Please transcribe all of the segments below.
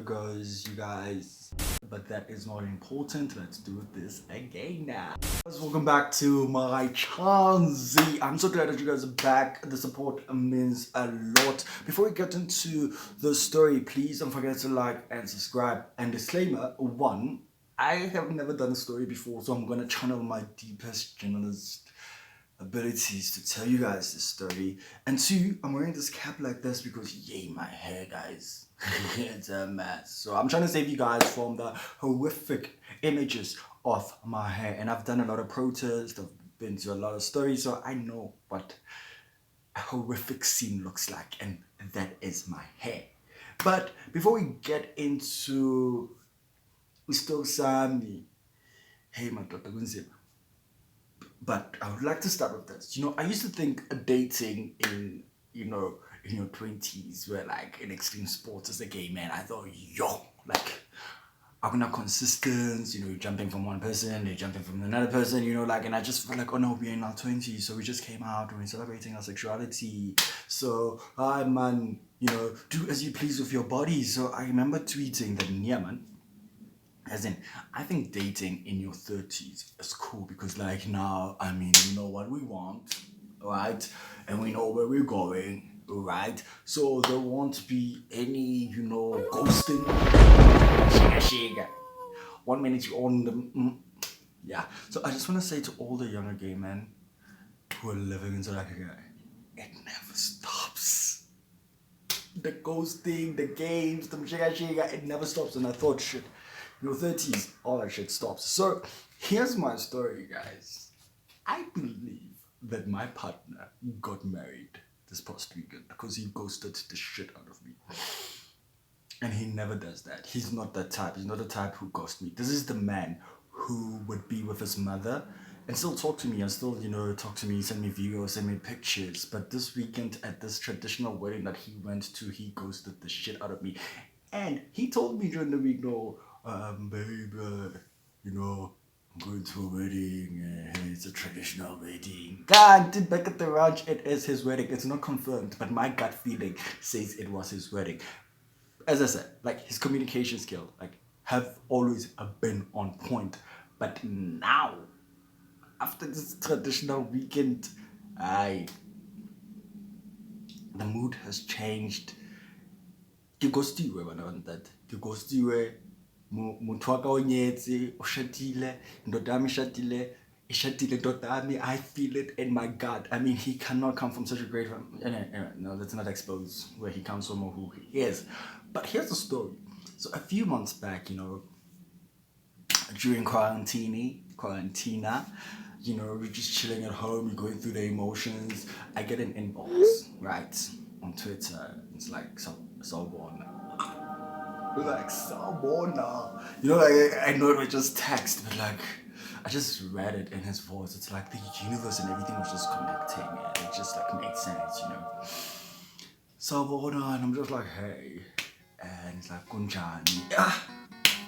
goes, you guys. But that is not important. Let's do this again now. Guys, welcome back to my channel. I'm so glad that you guys are back. The support means a lot. Before we get into the story, please don't forget to like and subscribe. And disclaimer, one, I have never done a story before, so I'm gonna channel my deepest journalist abilities to tell you guys this story. And two, I'm wearing this cap like this because yay, my hair, guys. It's a mess. So I'm trying to save you guys from the horrific images of my hair. And I've done a lot of protests, I've been to a lot of stories, so I know what a horrific scene looks like, and that is my hair. But before we get into Usto Sami, hey my daughter, but I would like to start with this. I used to think dating in your 20s were like in extreme sports as a gay man. I thought, like I'm not consistent, you're jumping from one person, they're jumping from another person, and I just felt like, oh no, we're in our 20s, so we just came out and we're celebrating our sexuality. So, hi man, do as you please with your body. So I remember tweeting that, yeah man, as in, I think dating in your 30s is cool because, like, now, I mean, we know what we want, right? And we know where we're going, right? So there won't be any, ghosting. Shega. 1 minute you on the. Yeah. So I just want to say to all the younger gay men who are living in South Africa, it never stops. The ghosting, the games, the shega, it never stops. And I thought, shit, your 30s, all that shit stops. So here's my story, guys. I believe that my partner got married this past weekend because he ghosted the shit out of me. And he never does that. He's not that type. He's not the type who ghosts me. This is the man who would be with his mother and still talk to me and still, talk to me, send me videos, send me pictures. But this weekend at this traditional wedding that he went to, he ghosted the shit out of me. And he told me during the week, babe, I'm going to a wedding. It's a traditional wedding. God, back at the ranch, it is his wedding. It's not confirmed, but my gut feeling says it was his wedding. As I said, like, his communication skill, like, have always been on point. But now, after this traditional weekend, the mood has changed. Ke ghostiwe bana ba ntate. Ke ghostiwe. Motho wa ka o nyetse, o shatile, ndoda ya me shatile, e shatile ndoda ya me. I feel it in my gut. I mean, he cannot come from such a great family. Anyway, no, let's not expose where he comes from or who he is. But here's the story. So a few months back, during quarantina, we're just chilling at home, we're going through the emotions. I get an inbox, right, on Twitter. It's like, Sawubona. Like, Sawubona. I know it was just text, but like, I just read it in his voice. It's like the universe and everything was just connecting, and it just like made sense, Sawubona, and I'm just like, hey. And it's like, Kunjani.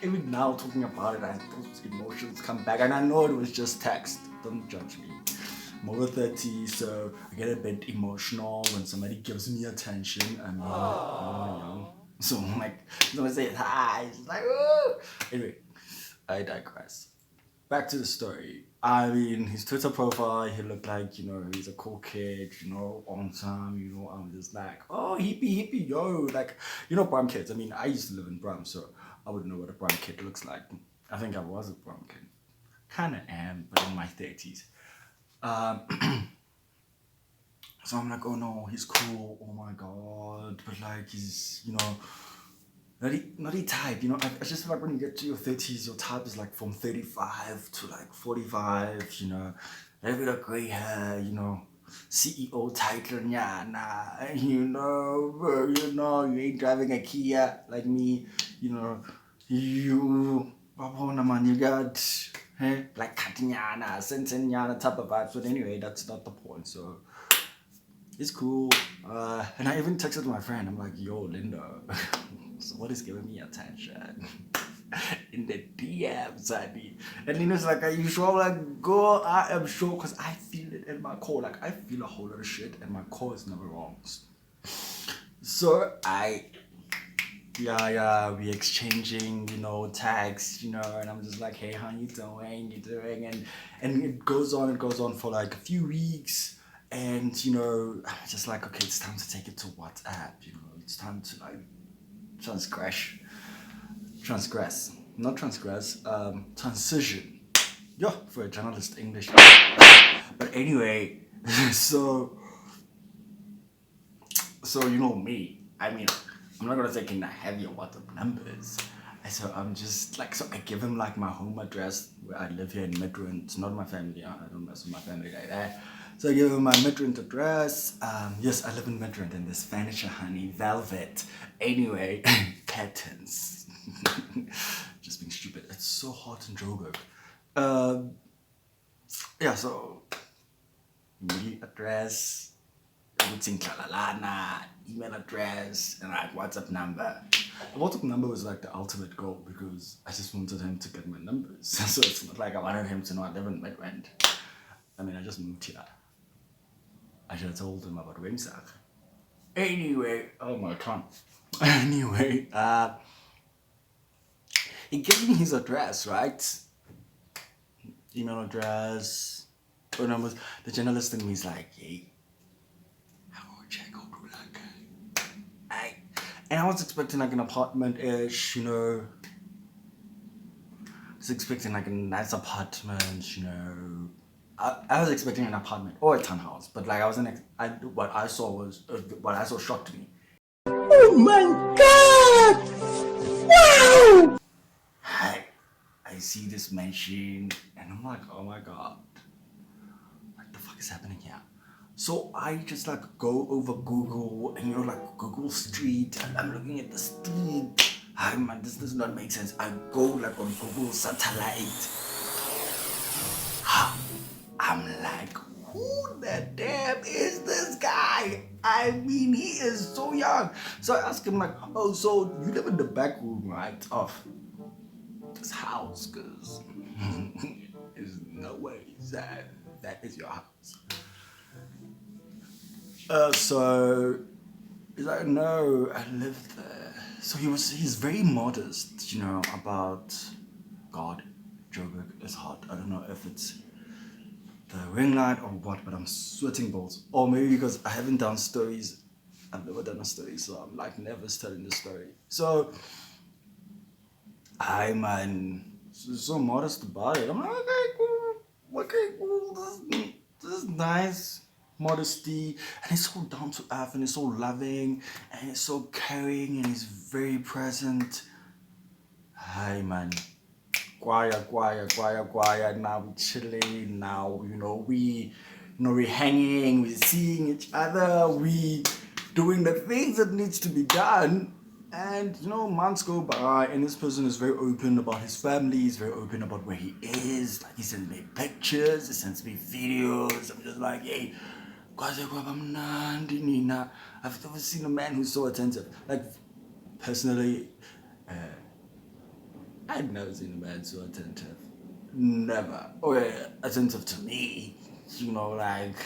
Even now talking about it, those emotions come back. And I know it was just text. Don't judge me. I'm over 30, so I get a bit emotional when somebody gives me attention. I'm young. So I'm like, someone says hi. It's like, oh. Anyway, I digress. Back to the story. I mean, his Twitter profile, he looked like, he's a cool kid, on time, I'm just like, oh, hippie, yo. Like, Bram kids. I mean, I used to live in Bram, so I would know what a Bram kid looks like. I think I was a Bram kid. Kind of am, but in my 30s. So I'm like, oh no, he's cool. Oh my God. But like, he's, not a type, I just feel like when you get to your 30s, your type is like from 35 to like 45, a little bit of gray hair, CEO title, you ain't driving a Kia like me, you got like Katinyana, Sentanyana type of vibes. But anyway, that's not the point. So it's cool. And I even texted my friend. I'm like, yo, Linda, so what is giving me attention? In the DMs, honey. And Linda's like, are you sure? I'm like, girl, I am sure, because I feel it in my core. Like, I feel a whole lot of shit, and my core is never wrong. So I yeah, we exchanging, tags, and I'm just like, hey, how you doing? And it goes on for like a few weeks, and I'm just like, okay, it's time to take it to WhatsApp, it's time to like transgress, not transgress, transition. Yeah, for a journalist English. But anyway, so you know me. I mean, I'm not gonna say can I have your WhatsApp numbers. So I'm just like, so I give him like my home address where I live here in Midrand. It's not my family. I don't mess with my family like that. So I give him my Midrand address. Yes, I live in Midrand and there's furniture, honey, velvet. Anyway, curtains. Just being stupid. It's so hot in Joburg. Um, yeah, so email address, everything, Kalalana, email address, and like WhatsApp number. The WhatsApp number was like the ultimate goal because I just wanted him to get my numbers. So it's not like I wanted him to know I live in Midrand. I mean, I just moved here. I should have told him about Wimsack. Anyway, oh my god. Anyway, he gave me his address, right? Email address, phone numbers. The journalist in me is like, hey, I will check out like and I was expecting like an apartment-ish, I was expecting like a nice apartment, I was expecting an apartment or a townhouse, but like I wasn't. What I saw was what I saw shocked me. Oh my god! Wow! I see this mansion and I'm like, oh my god, what the fuck is happening here? So I just like go over Google and like Google Street and I'm looking at the street. Hi man, this does not make sense. I go like on Google Satellite. I'm like, who the damn is this guy? I mean, he is so young. So I asked him like, oh, so you live in the back room, right, of this house? Because there's no way that is your house. So he's like, no, I live there. So he's very modest, about God. Joburg is hot. I don't know if it's the ring light or what, but I'm sweating balls. Or maybe because I haven't done stories. I've never done a story, so I'm like nervous telling the story. So I'm so modest about it. I'm like, okay, cool. This is nice. Modesty, and he's so down to earth, and he's so loving, and he's so caring, and he's very present. Hi, man. Quiet. Now we chilling. Now we hanging. We seeing each other. We doing the things that needs to be done. And months go by, and this person is very open about his family. He's very open about where he is. Like he sends me pictures. He sends me videos. I'm just like, hey, Nina. I've never seen a man who's so attentive. Like personally. I've never seen a man so attentive. Never. Or attentive to me. Like.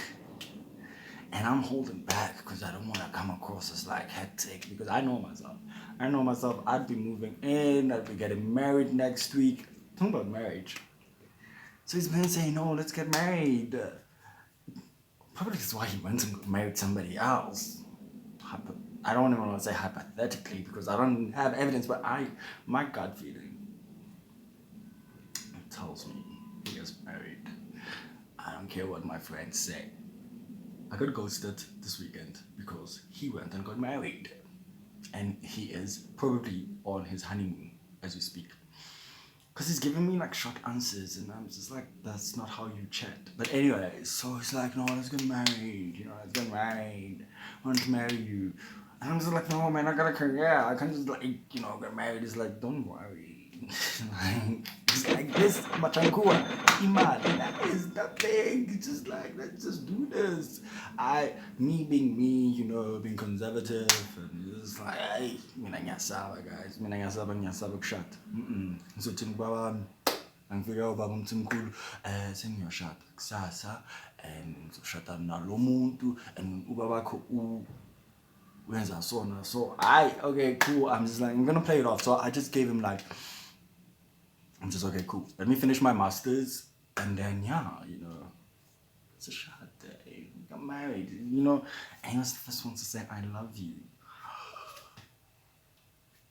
And I'm holding back because I don't want to come across as like hectic because I know myself. I'd be moving in, I'd be getting married next week. Talking about marriage. So he's been saying, no, let's get married. Probably that's why he went and married somebody else. I don't even want to say hypothetically because I don't have evidence, but my gut feeling tells me he is married. I don't care what my friends say. I got ghosted this weekend because he went and got married. And he is probably on his honeymoon as we speak. Because he's giving me like short answers and I'm just like, that's not how you chat. But anyway, so he's like, no, let's get married. Let's get married. I want to marry you. And I'm just like, no, man, I got a career. I can't just like, get married. He's like, don't worry. It's like this, Machangua, Iman, that is nothing. It's just like, let's just do this. Me being me, being conservative, and just like, hey, mina ngiyasaba guys, mina ngiyasaba kushada. Ngizothini ubaba angifika ubaba umthimkhulu sengiyoshada kusasa and ngizoshada nalo muntu and ubaba bakho where's our sauna? So okay, cool. I'm just like, I'm gonna play it off. So I just gave him like, I'm just okay, cool. Let me finish my masters, and then yeah, it's a shot day. We got married, and he was the first one to say I love you.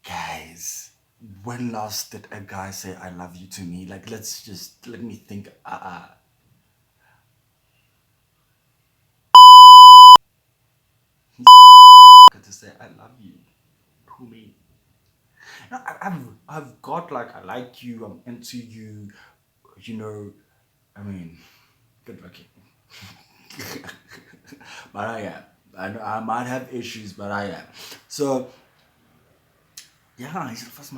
Guys, when last did a guy say I love you to me? Like, let me think. To say I love you to me. I've got like I like you, I'm into you, I mean, good looking. But I am. I know I might have issues, but I am. So yeah, he's the first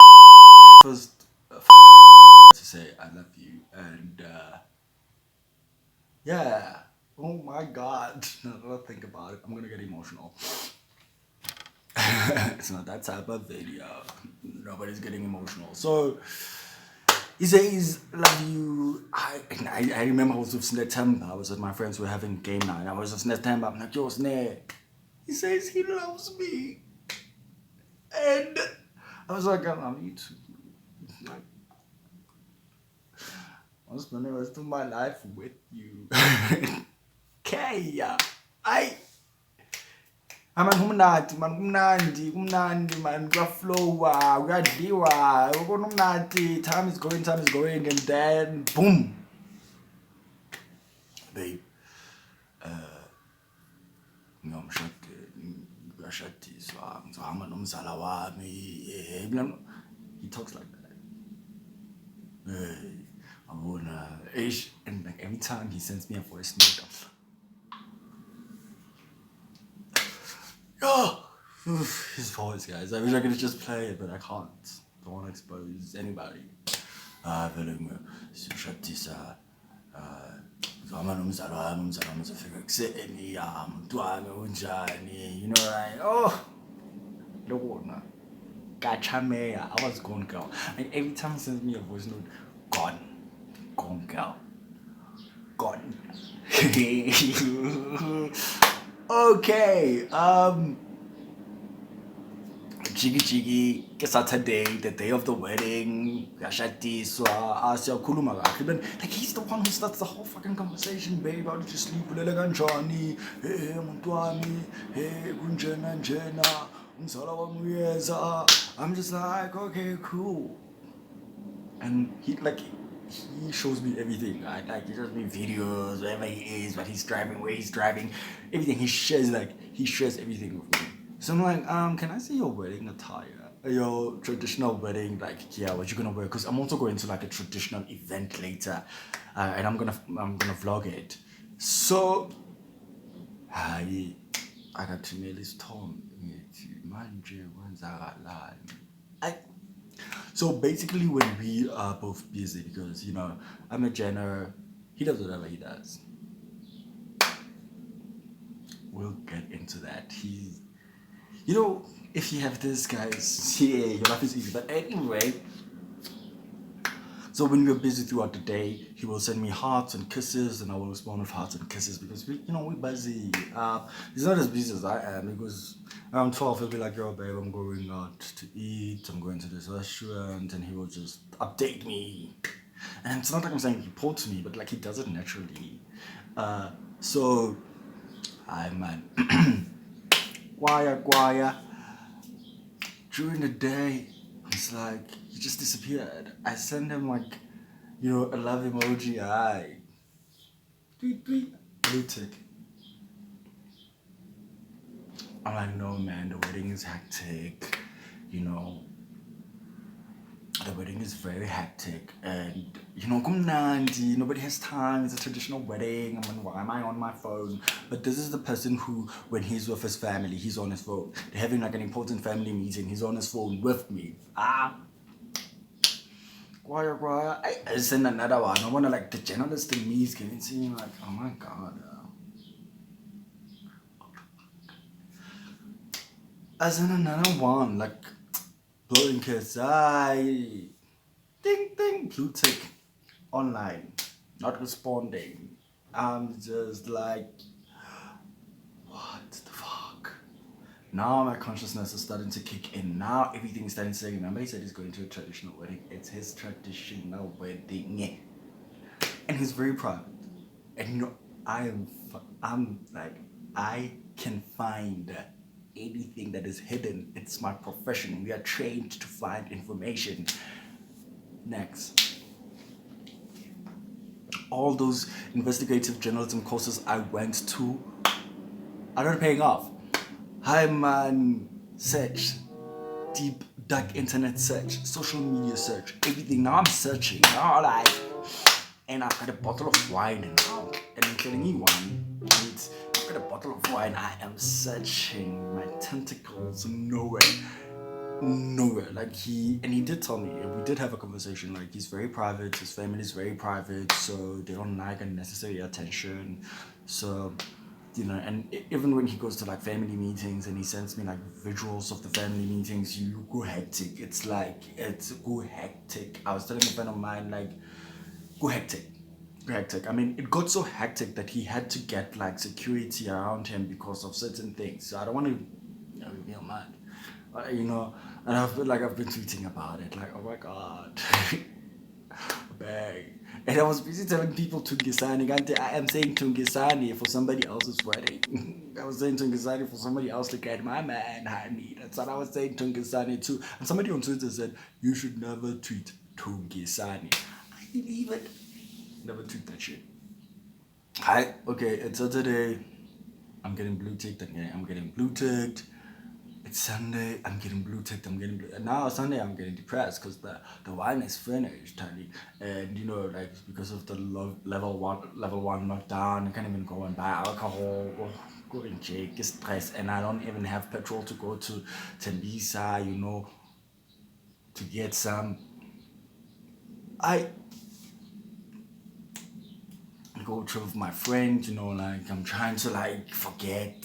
to say I love you, and yeah. Oh my God! Now that I think about it, I'm gonna get emotional. It's not that type of video. Nobody's getting emotional. So he says, love you. I remember I was with Snetemba. I was with my friends who were having game night. I was with Snetemba. I'm like, yo, Sne. He says he loves me. And I was like, I love you too. Like, I was spending the rest of my life with you. Okay, man, kumnandi, man, kuyaflowa, kuyadliwa, ubona umnandi, time is going, and then, boom. Babe, kuyashadiswa, ngizohamba nomzala wami, he talks like that. Hey, abona, and like every time he sends me a voice note, his voice, guys. I wish I could just play it, but I can't. Don't want to expose anybody. Sishadisa. Zama nomzala wami uzofika kuseni ya mntwana unjani, like, oh, lokona kachameya. I was gone, girl. And every time he sends me a voice note, gone girl, gone. Okay, jiggy, Saturday, the day of the wedding, kuyashadiswa, siyakhuluma kahle. Then, like, he's the one who starts the whole fucking conversation, babe. How did you sleep? Ulele kanjani? Hey, muntu wami. Hey, kunjena. Umzala wami uyeza. I'm just like, okay, cool. And he shows me everything, right? Like, he shows me videos, wherever he is, what he's driving, where he's driving, everything. He shares everything with me. So I'm like, can I see your wedding attire? Your traditional wedding, like, yeah, what you gonna wear? Because I'm also going to like a traditional event later, and I'm gonna vlog it. So, I got to mail his Tom. So basically, when we are both busy, because I'm a Jenner, he does whatever he does. We'll get into that. If you have this, guys, yeah, your life is easy. But anyway, so when we're busy throughout the day, he will send me hearts and kisses, and I will respond with hearts and kisses because we're busy. He's not as busy as I am because around 12 he'll be like, yo, babe, I'm going out to eat. I'm going to this restaurant, and he will just update me. And it's not like I'm saying he reports me, but like he does it naturally. So, hi man. Guaya. During the day, it's like he just disappeared. I send him like, a love emoji. Tweet, blue tick. I'm like, no man, the wedding is hectic. The wedding is very hectic, and kumnandi, nobody has time. It's a traditional wedding. I mean, why am I on my phone? But this is the person who, when he's with his family, he's on his phone. They're having like an important family meeting. He's on his phone with me. Guaya. I send another one. I wanna like the journalist in me is getting seeing like, oh my god. I send another one like. Blowing kiss, ding, blue tick, online, not responding. I'm just like, what the fuck? Now my consciousness is starting to kick in. Now everything is starting to say, remember he said he's going to a traditional wedding. It's his traditional wedding. And he's very proud. And you know, I'm like, I can find anything that is hidden. It's my profession. We are trained to find information. Next. All those investigative journalism courses I went to are not paying off. Hi man, search, deep dark internet search, social media search, everything. Now I'm searching. Now like, and I've got a bottle of wine now, and I'm telling you wine. And I've got a bottle of wine. I am searching my tentacles nowhere. Like he did tell me, we did have a conversation, like he's very private, his family is very private, so they don't like unnecessary attention. So you know, and even when he goes to like family meetings and he sends me like visuals of the family meetings, you go hectic. It's go hectic. I was telling a friend of mine, like, go hectic. I mean, it got so hectic that he had to get like security around him because of certain things. So I don't want to reveal mine. You know, and I've been tweeting about it, like, oh my god, bang. And I was busy telling people Tungisani. I am saying Tungisani for somebody else's wedding. I was saying Tungisani for somebody else to get my man, honey. That's what I was saying Tungisani too. And somebody on Twitter said, you should never tweet Tungisani. I believe it. Never tweet that shit. Hi, okay, it's Saturday. I'm getting blue ticked. I'm getting blue ticked. It's Sunday, I'm getting blue ticked, and now Sunday I'm getting depressed because the wine is finished, honey. And you know, like because of the level one lockdown, I can't even go and buy alcohol or go and Jake stress, and I don't even have petrol to go to Tembisa, you know, to get some. I go trip with my friend, you know, like I'm trying to like forget,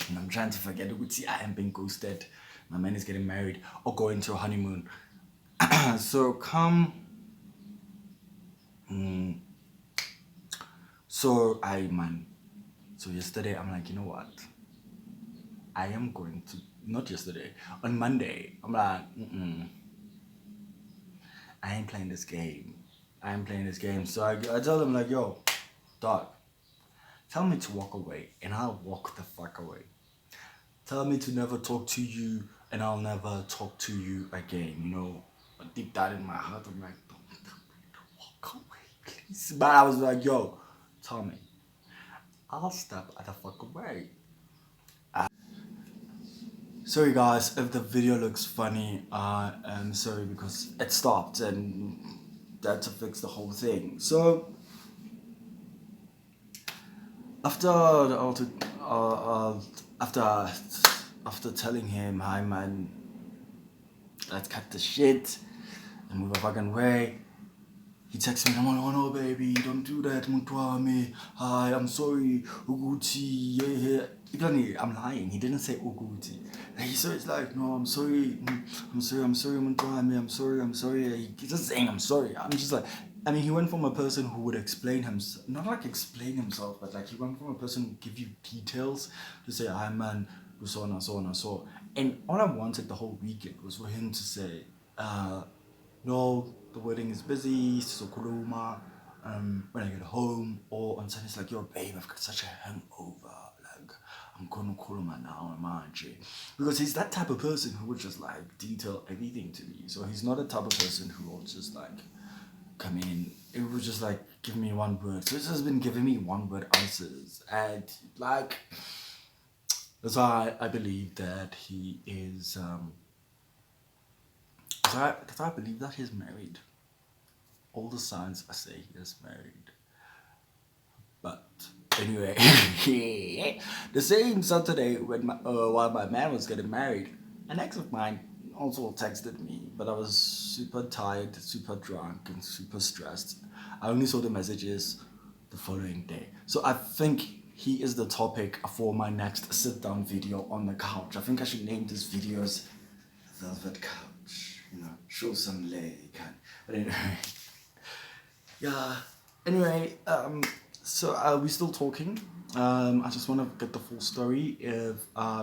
and I'm trying to forget. You could see I am being ghosted. My man is getting married or going to a honeymoon. So so yesterday I'm like, you know what? I am going to, not yesterday, on Monday. I'm like, I ain't playing this game. So I tell them like, yo, dog, tell me to walk away and I'll walk the fuck away. Tell me to never talk to you and I'll never talk to you again. You know, deep down in my heart, I'm like, don't tell me to walk away, please. But I was like, yo, tell me, I'll step the fuck away. Sorry guys, if the video looks funny, I'm sorry because it stopped and that to fix the whole thing. So after after telling him, hi man, let's cut the shit and move a fucking way, he texts me, oh no baby, don't do that, Mutwami. Hi, I'm sorry, Uguti, yeah. I'm lying, he didn't say Uguti. So it's like, no, I'm sorry, Mutwami, I'm sorry. He's just saying I'm sorry. I'm just like, I mean, he went from a person who would explain himself, not like explain himself, but like he went from a person who give you details to say, hi man, so on and so on and so on. And all I wanted the whole weekend was for him to say, no, the wedding is busy, so kuluma, when I get home, or on Sunday it's like, yo babe, I've got such a hangover, like, I'm gonna kuluma now, imagine. Because he's that type of person who would just like detail everything to me. So he's not a type of person who will just like come in, it was just like, give me one word. So he's just been giving me one word answers. And like, that's why I believe that he is, that's why I believe that he's married. All the signs say he is married. But anyway, the same Saturday when while my man was getting married, an ex of mine also texted me, but I was super tired, super drunk, and super stressed. I only saw the messages the following day. So I think he is the topic for my next sit-down video on the couch. I think I should name this video as Velvet Couch. You know, show some leg. But anyway, yeah. Anyway, So we're still talking. I just want to get the full story if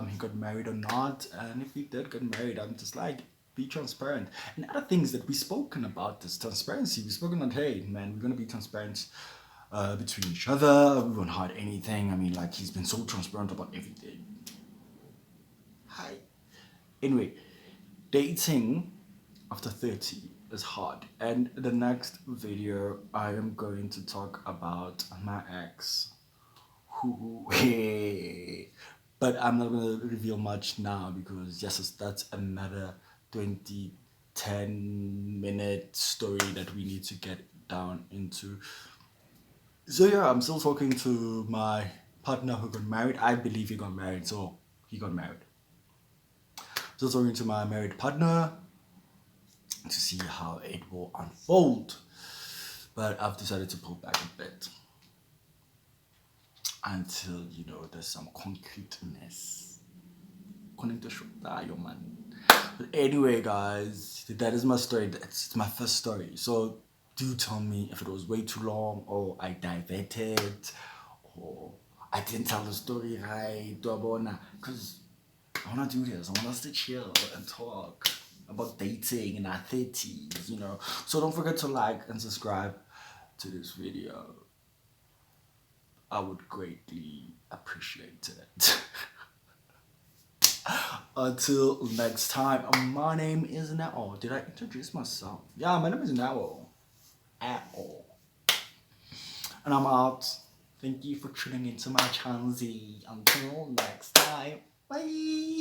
he got married or not, and if he did get married, I'm just like be transparent. And other things that we spoken about this transparency. We spoken that hey man, we're gonna be transparent between each other. We won't hide anything. I mean, like he's been so transparent about everything. Hi. Anyway, dating after 30 is hard. And the next video, I am going to talk about my ex. Who, but I'm not going to reveal much now because, yes, that's another 20, 10-minute story that we need to get down into. So, yeah, I'm still talking to my partner who got married. I believe he got married, so he got married. Still talking to my married partner to see how it will unfold. But I've decided to pull back a bit until there's some concreteness. Man. But anyway, guys, that is my story. It's my first story. So do tell me if it was way too long, or I diverted, or I didn't tell the story right. Because I want to do this. I want us to chill and talk about dating in our 30s, So don't forget to like and subscribe to this video. I would greatly appreciate it. Until next time, my name is Nao. Did I introduce myself? Yeah, my name is Nao. And I'm out. Thank you for tuning into my channel. Until next time, bye.